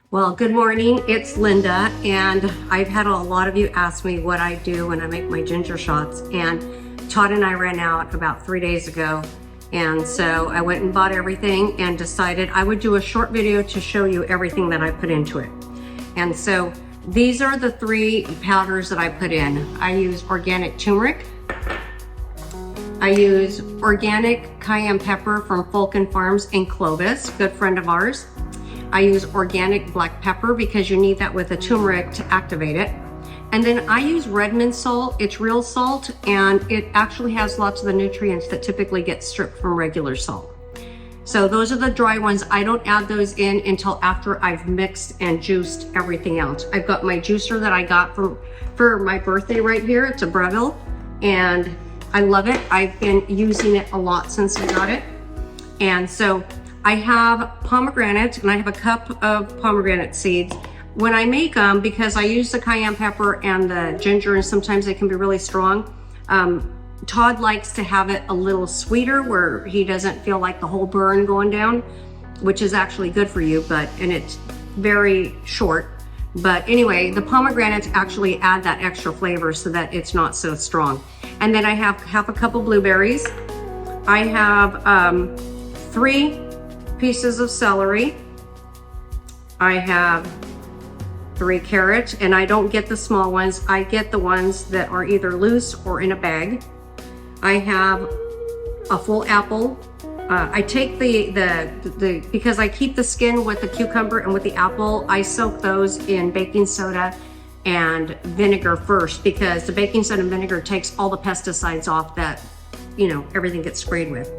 Well, good morning, it's Linda, and I've had a lot of you ask me what I do when I make my ginger shots, and Todd and I ran out about 3 days ago, and so I went and bought everything and decided I would do a short video to show you everything that I put into it. And so these are the 3 powders that I put in. I use organic turmeric, I use organic cayenne pepper from Fulton Farms in Clovis, good friend of ours. I use organic black pepper because you need that with the turmeric to activate it. And then I use Redmond salt. It's real salt, and it actually has lots of the nutrients that typically get stripped from regular salt. So those are the dry ones. I don't add those in until after I've mixed and juiced everything else. I've got my juicer that I got for my birthday right here. It's a Breville, and I love it. I've been using it a lot since I got it. And so I have pomegranate, and I have a cup of pomegranate seeds. When I make them, because I use the cayenne pepper and the ginger, and sometimes they can be really strong, Todd likes to have it a little sweeter where he doesn't feel like the whole burn going down, which is actually good for you, and it's very short. But anyway, the pomegranates actually add that extra flavor so that it's not so strong. And then I have half a cup of blueberries. I have 3 pieces of celery. I have 3 carrots, and I don't get the small ones. I get the ones that are either loose or in a bag. I have a full apple. I take because I keep the skin with the cucumber and with the apple, I soak those in baking soda and vinegar first, because the baking soda and vinegar takes all the pesticides off that, everything gets sprayed with.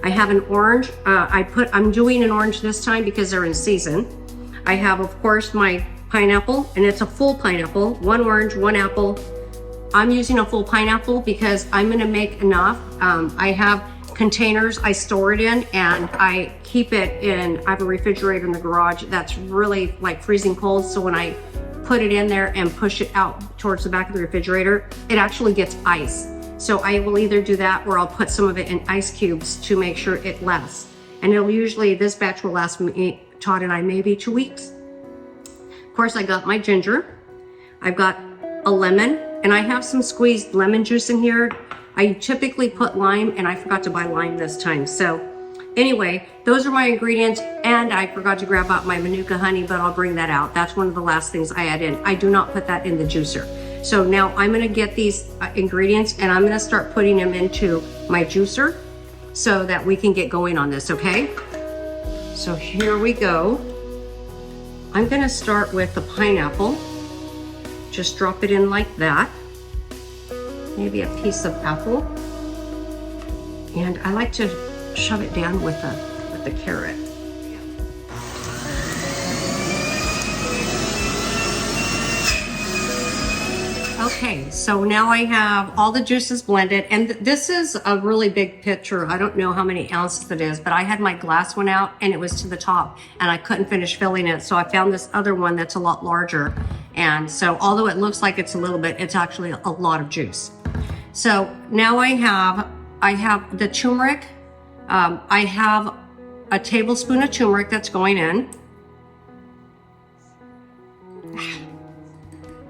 I have an orange. I'm doing an orange this time because they're in season. I have, of course, my pineapple, and it's a full pineapple, 1 orange, 1 apple. I'm using a full pineapple because I'm gonna make enough. I have containers I store it in, and I keep it in, I have a refrigerator in the garage that's really like freezing cold. So when I put it in there and push it out towards the back of the refrigerator, it actually gets ice. So I will either do that, or I'll put some of it in ice cubes to make sure it lasts. And this batch will last me, Todd and I, maybe 2 weeks. Of course, I got my ginger. I've got a lemon, and I have some squeezed lemon juice in here. I typically put lime, and I forgot to buy lime this time. So anyway, those are my ingredients, and I forgot to grab out my Manuka honey, but I'll bring that out. That's one of the last things I add in. I do not put that in the juicer. So now I'm gonna get these ingredients, and I'm gonna start putting them into my juicer so that we can get going on this, okay? So here we go. I'm gonna start with the pineapple. Just drop it in like that. Maybe a piece of apple. And I like to shove it down with the carrot. Okay, so now I have all the juices blended, and this is a really big pitcher. I don't know how many ounces it is, but I had my glass one out and it was to the top, and I couldn't finish filling it. So I found this other one that's a lot larger. And so although it looks like it's a little bit, it's actually a lot of juice. So now I have the turmeric. I have a tablespoon of turmeric that's going in.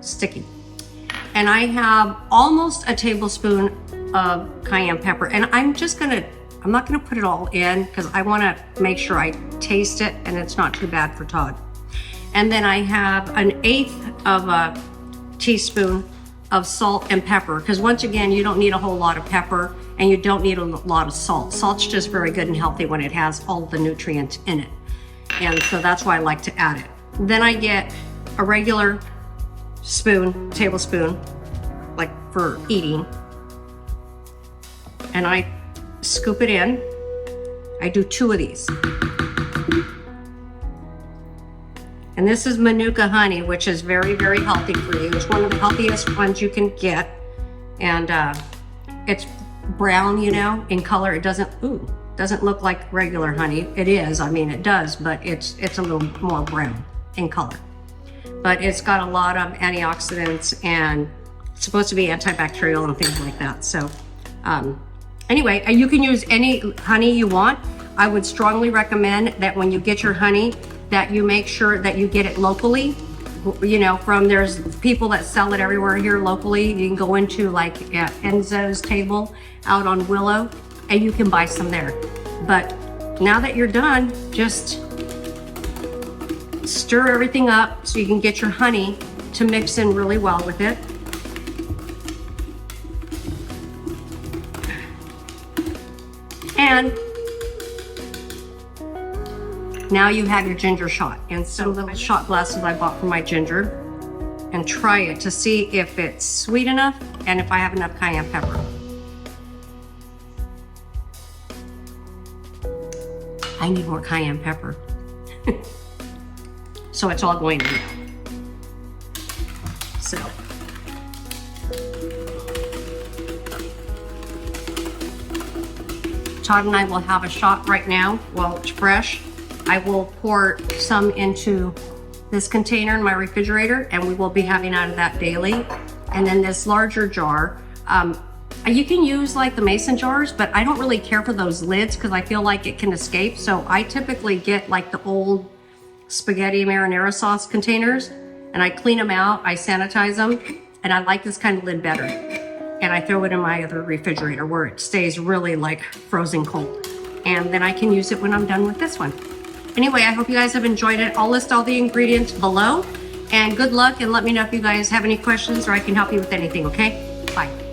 Sticky. And I have almost a tablespoon of cayenne pepper. And I'm not gonna put it all in because I wanna make sure I taste it and it's not too bad for Todd. And then I have 1/8 of a teaspoon of salt and pepper, because once again, you don't need a whole lot of pepper, and you don't need a lot of salt. Salt's just very good and healthy when it has all the nutrients in it. And so that's why I like to add it. Then I get a regular tablespoon, like for eating, and I scoop it in. I do 2 of these. And this is Manuka honey, which is very, very healthy for you. It's one of the healthiest ones you can get. And it's brown, in color. It doesn't look like regular honey. It is, it does, but it's a little more brown in color. But it's got a lot of antioxidants, and it's supposed to be antibacterial and things like that. So anyway, you can use any honey you want. I would strongly recommend that when you get your honey, that you make sure that you get it locally. You know, there's people that sell it everywhere here locally. You can go into like Enzo's table out on Willow and you can buy some there. But now that you're done, just stir everything up so you can get your honey to mix in really well with it. And now you have your ginger shot and some little shot glasses I bought for my ginger, and try it to see if it's sweet enough and if I have enough cayenne pepper. I need more cayenne pepper. So it's all going in now. So. Todd and I will have a shot right now while it's fresh. I will pour some into this container in my refrigerator and we will be having out of that daily. And then this larger jar, you can use like the mason jars, but I don't really care for those lids because I feel like it can escape. So I typically get like the old spaghetti marinara sauce containers and I clean them out, I sanitize them, and I like this kind of lid better. And I throw it in my other refrigerator where it stays really like frozen cold. And then I can use it when I'm done with this one. Anyway, I hope you guys have enjoyed it. I'll list all the ingredients below. And good luck, and let me know if you guys have any questions or I can help you with anything, okay? Bye.